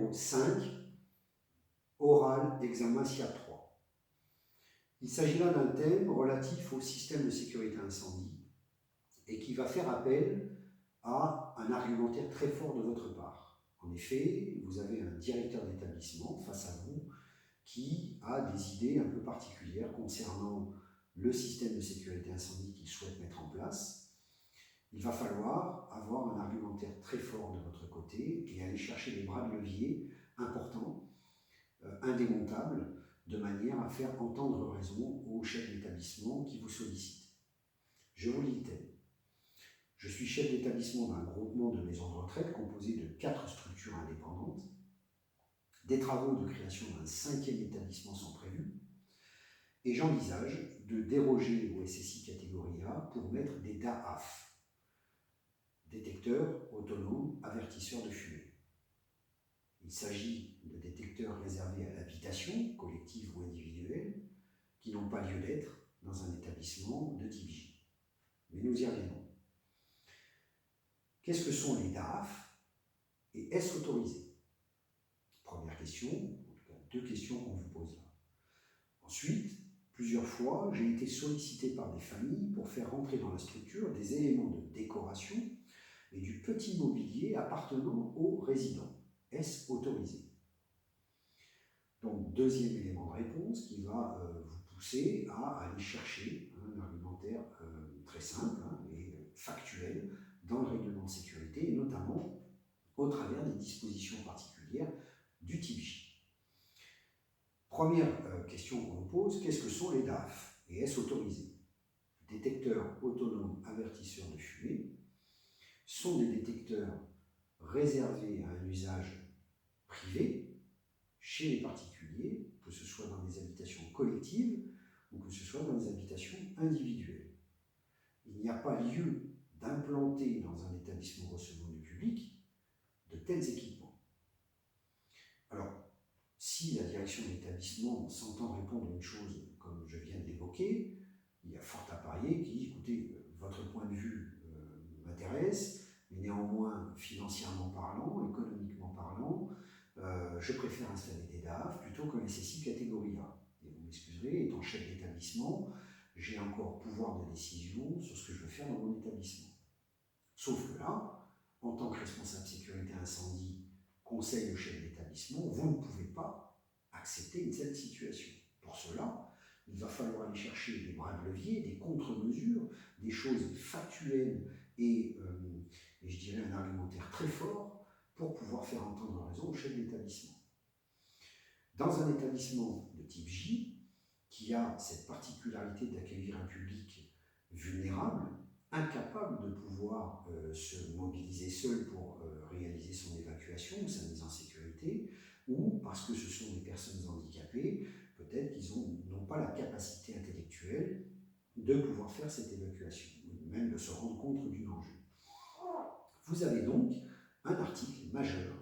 numéro 5, oral d'examen SIAP 3. Il s'agit là d'un thème relatif au système de sécurité incendie et qui va faire appel à un argumentaire très fort de votre part. En effet, vous avez un directeur d'établissement face à vous qui a des idées un peu particulières concernant le système de sécurité incendie qu'il souhaite mettre en place. Il va falloir avoir un argumentaire très fort de votre côté et aller chercher des bras de levier importants, indémontables, de manière à faire entendre raison au chef d'établissement qui vous sollicite. Je vous lis le thème. Je suis chef d'établissement d'un groupement de maisons de retraite composé de 4 structures indépendantes. Des travaux de création d'un 5e établissement sont prévus et j'envisage de déroger au SSI catégorie A pour mettre des DAAF, détecteurs autonomes avertisseurs de fumée. Il s'agit de détecteurs réservés à l'habitation, collective ou individuelle, qui n'ont pas lieu d'être dans un établissement de type J. Mais nous y reviendrons. Qu'est-ce que sont les DAAF et est-ce autorisé? Première question, en tout cas 2 questions qu'on vous pose là. Ensuite, plusieurs fois, j'ai été sollicité par des familles pour faire rentrer dans la structure des éléments de décoration et du petit mobilier appartenant aux résidents. Est-ce autorisé? Donc, 2e élément de réponse qui va vous pousser à aller chercher un argumentaire très simple et factuel dans le règlement de sécurité, et notamment au travers des dispositions particulières du type J. Première question qu'on nous pose, qu'est-ce que sont les DAAF et est-ce autorisé? Détecteurs autonomes avertisseurs de fumée sont des détecteurs réservés à un usage privé, chez les particuliers, que ce soit dans des habitations collectives ou que ce soit dans des habitations individuelles. Il n'y a pas lieu d'implanter dans un établissement recevant du public de tels équipements. Alors, si la direction de l'établissement s'entend répondre à une chose comme je viens de l'évoquer, il y a fort à parier qui dit, écoutez, votre point de vue m'intéresse, mais néanmoins, financièrement parlant, économiquement parlant, je préfère installer des DAAF plutôt qu'un SSI catégorie A. Et vous m'excuserez, étant chef d'établissement, j'ai encore pouvoir de décision sur ce que je veux faire dans mon établissement. Sauf que là, en tant que responsable sécurité incendie, conseil au chef d'établissement, vous ne pouvez pas accepter une telle situation. Pour cela, il va falloir aller chercher des bras de levier, des contre-mesures, des choses factuelles et je dirais un argumentaire très fort pour pouvoir faire entendre raison au chef d'établissement. Dans un établissement de type J, qui a cette particularité d'accueillir un public vulnérable, incapable de pouvoir se mobiliser seul pour réaliser son évacuation ou sa mise en sécurité, ou parce que ce sont des personnes handicapées, peut-être qu'ils n'ont pas la capacité intellectuelle de pouvoir faire cette évacuation, ou même de se rendre compte du danger. Vous avez donc un article majeur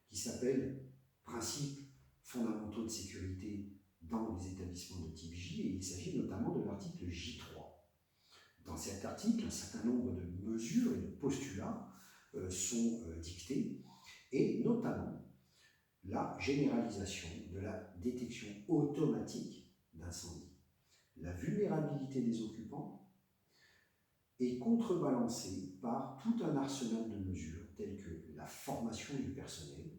qui s'appelle « Principes fondamentaux de sécurité dans les établissements de type J » et il s'agit notamment de l'article J3. Dans cet article, un certain nombre de mesures et de postulats sont dictés, et notamment la généralisation de la détection automatique d'incendie. La vulnérabilité des occupants est contrebalancée par tout un arsenal de mesures telles que la formation du personnel,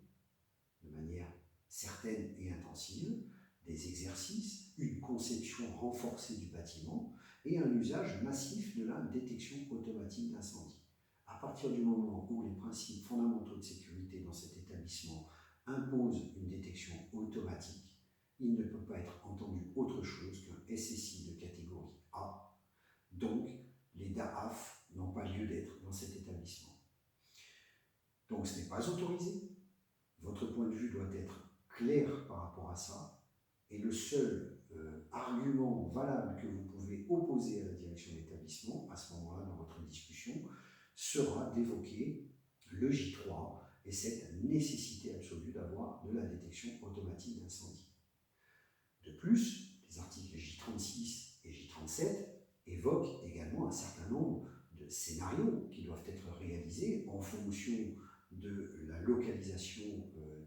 de manière certaine et intensive, des exercices, une conception renforcée du bâtiment et un usage massif de la détection automatique d'incendie. À partir du moment où les principes fondamentaux de sécurité dans cet établissement imposent une détection automatique, il ne peut pas être entendu autre chose qu'un SSI de catégorie A. Donc, les DAAF n'ont pas lieu d'être dans cet établissement. Donc, ce n'est pas autorisé. Votre point de vue doit être clair par rapport à ça. Et le seul argument valable que vous pouvez opposer à la direction de l'établissement, à ce moment-là dans votre discussion, sera d'évoquer le J3 et cette nécessité absolue d'avoir de la détection automatique d'incendie. De plus, les articles J36 et J37 évoquent également un certain nombre de scénarios qui doivent être réalisés en fonction de la localisation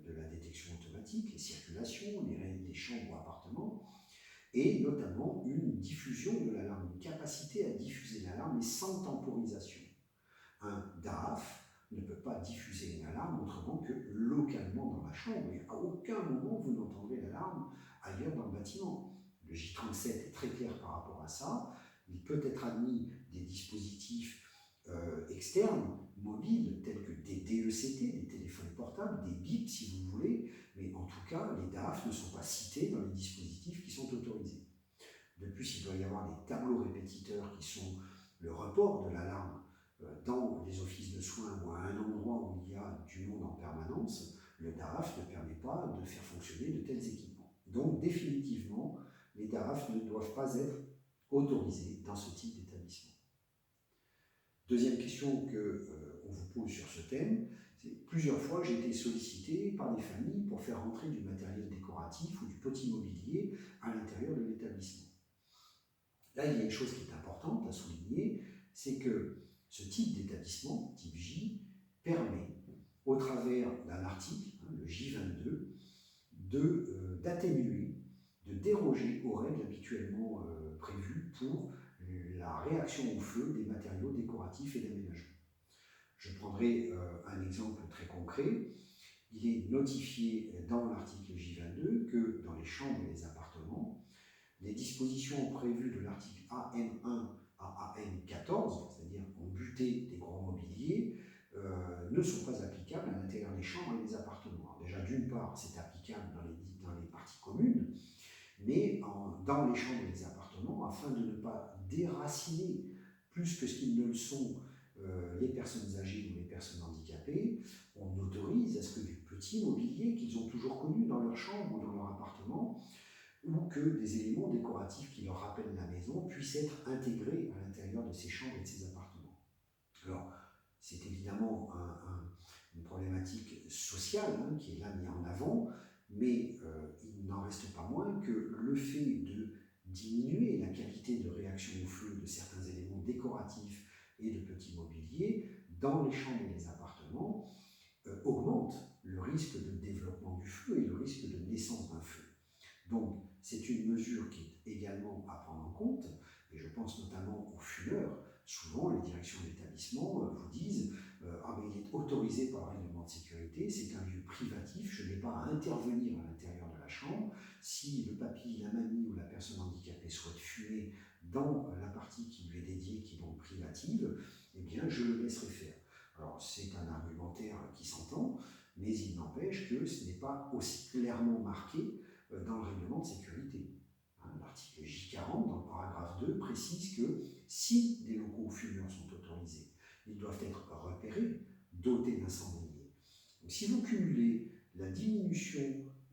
de la détection automatique, les circulations, les chambres ou appartements, et notamment une diffusion de l'alarme, une capacité à diffuser l'alarme, mais sans temporisation. Un DAF ne peut pas diffuser une alarme autrement que localement dans la chambre, et à aucun moment vous n'entendrez l'alarme ailleurs dans le bâtiment. Le J37 est très clair par rapport à ça. Il peut être admis des dispositifs externes, mobiles, tels que des DECT, des téléphones portables, des BIP si vous voulez, mais en tout cas, les DAF ne sont pas cités dans les dispositifs qui sont autorisés. De plus, il doit y avoir des tableaux répétiteurs qui sont le report de l'alarme dans les offices de soins ou à un endroit où il y a du monde en permanence. Le DAF ne permet pas de faire fonctionner de tels équipements. Donc, définitivement, les DAF ne doivent pas être autorisés dans ce type d'établissement. Deuxième question qu'on vous pose sur ce thème, c'est plusieurs fois j'ai été sollicité par des familles pour faire rentrer du matériel décoratif ou du petit mobilier à l'intérieur de l'établissement. Là, il y a une chose qui est importante à souligner, c'est que ce type d'établissement, type J, permet, au travers d'un article, le J22, d'atténuer, de déroger aux règles habituellement prévues pour la réaction au feu des matériaux décoratifs et d'aménagement. Je prendrai un exemple très concret. Il est notifié dans l'article J22 que dans les chambres et les appartements, les dispositions prévues de l'article AM1 à AM14, c'est-à-dire en butée des gros mobiliers, ne sont pas applicables à l'intérieur des chambres et des appartements. Alors déjà, d'une part, c'est applicable dans les parties communes, mais dans les chambres et les appartements, afin de ne pas déraciner plus que ce qu'ils ne le sont les personnes âgées ou les personnes handicapées, on autorise à ce que du petit mobilier qu'ils ont toujours connu dans leur chambre ou dans leur appartement, ou que des éléments décoratifs qui leur rappellent la maison puissent être intégrés à l'intérieur de ces chambres et de ces appartements. Alors, c'est évidemment une problématique sociale qui est là mise en avant, mais il n'en reste pas moins que le fait de diminuer la qualité de réaction au feu de certains éléments décoratifs et de petits mobiliers dans les chambres et les appartements augmente le risque de développement du feu et le risque de naissance d'un feu. Donc, c'est une mesure qui est également à prendre en compte, et je pense notamment aux fumeurs. Souvent, les directions d'établissement vous disent ah mais il est autorisé par le règlement de sécurité, c'est un lieu privatif, je n'ai pas à intervenir à l'intérieur de la chambre. Si le papy, la mamie ou la personne handicapée souhaite fumer dans la partie qui lui est dédiée, qui est donc privative, eh bien je le laisserai faire. Alors c'est un argumentaire qui s'entend, mais il n'empêche que ce n'est pas aussi clairement marqué dans le règlement de sécurité. L'article J40, dans le paragraphe 2, précise que si des locaux fumeurs sont autorisés, ils doivent être repérés, dotés d'un cendrier. Donc, si vous cumulez la diminution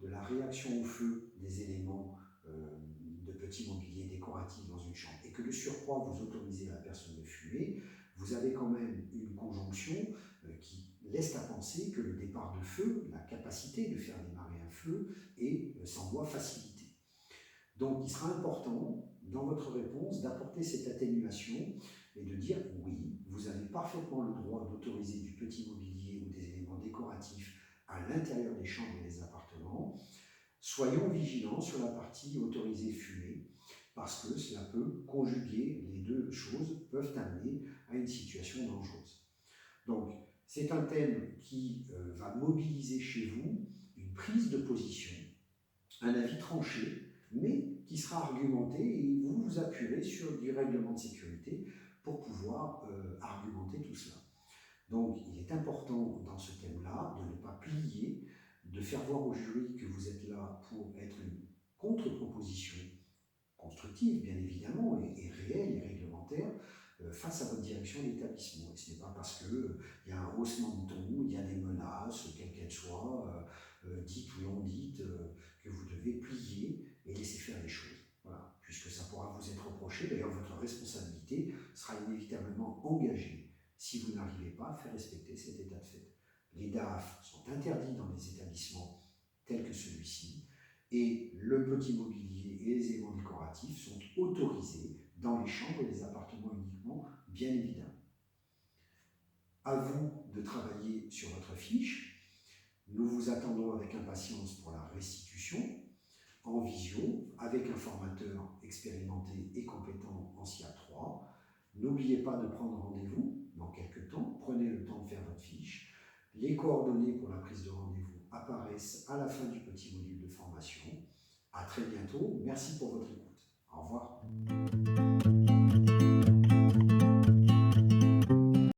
de la réaction au feu des éléments de petits mobiliers décoratifs dans une chambre et que de surcroît vous autorisez la personne de fumer, vous avez quand même une conjonction qui laisse à penser que le départ de feu, la capacité de faire démarrer un feu, s'en voit facilité. Donc il sera important dans votre réponse d'apporter cette atténuation et de dire oui, vous avez parfaitement le droit d'autoriser du petit mobilier ou des éléments décoratifs à l'intérieur des chambres et des appartements. Soyons vigilants sur la partie autorisée fumée, parce que cela peut conjuguer, les deux choses peuvent amener à une situation dangereuse. Donc, c'est un thème qui va mobiliser chez vous une prise de position, un avis tranché, mais qui sera argumenté et vous vous appuierez sur du règlement de sécurité pour pouvoir argumenter tout cela. Donc, il est important dans ce thème-là de ne pas plier, de faire voir au jury que vous êtes là pour être une contre-proposition constructive, bien évidemment, et réelle et réglementaire, face à votre direction d'établissement. Et ce n'est pas parce qu'il y a un haussement de ton, il y a des menaces, quelles qu'elles soient, dites ou non dites, que vous devez plier et laisser faire les choses. Voilà. Puisque ça pourra vous être reproché, d'ailleurs votre responsabilité sera inévitablement engagée si vous n'arrivez pas à faire respecter cet état de fait. Les DAF sont interdits dans les établissements tels que celui-ci, et le petit mobilier et les éléments décoratifs sont autorisés dans les chambres et les appartements uniquement, bien évidemment. À vous de travailler sur votre fiche. Nous vous attendons avec impatience pour la restitution en visio avec un formateur expérimenté et compétent en SIA3. N'oubliez pas de prendre rendez-vous dans quelques temps. Prenez le temps de faire votre fiche. Les coordonnées pour la prise de rendez-vous apparaissent à la fin du petit module de formation. À très bientôt. Merci pour votre écoute. Au revoir.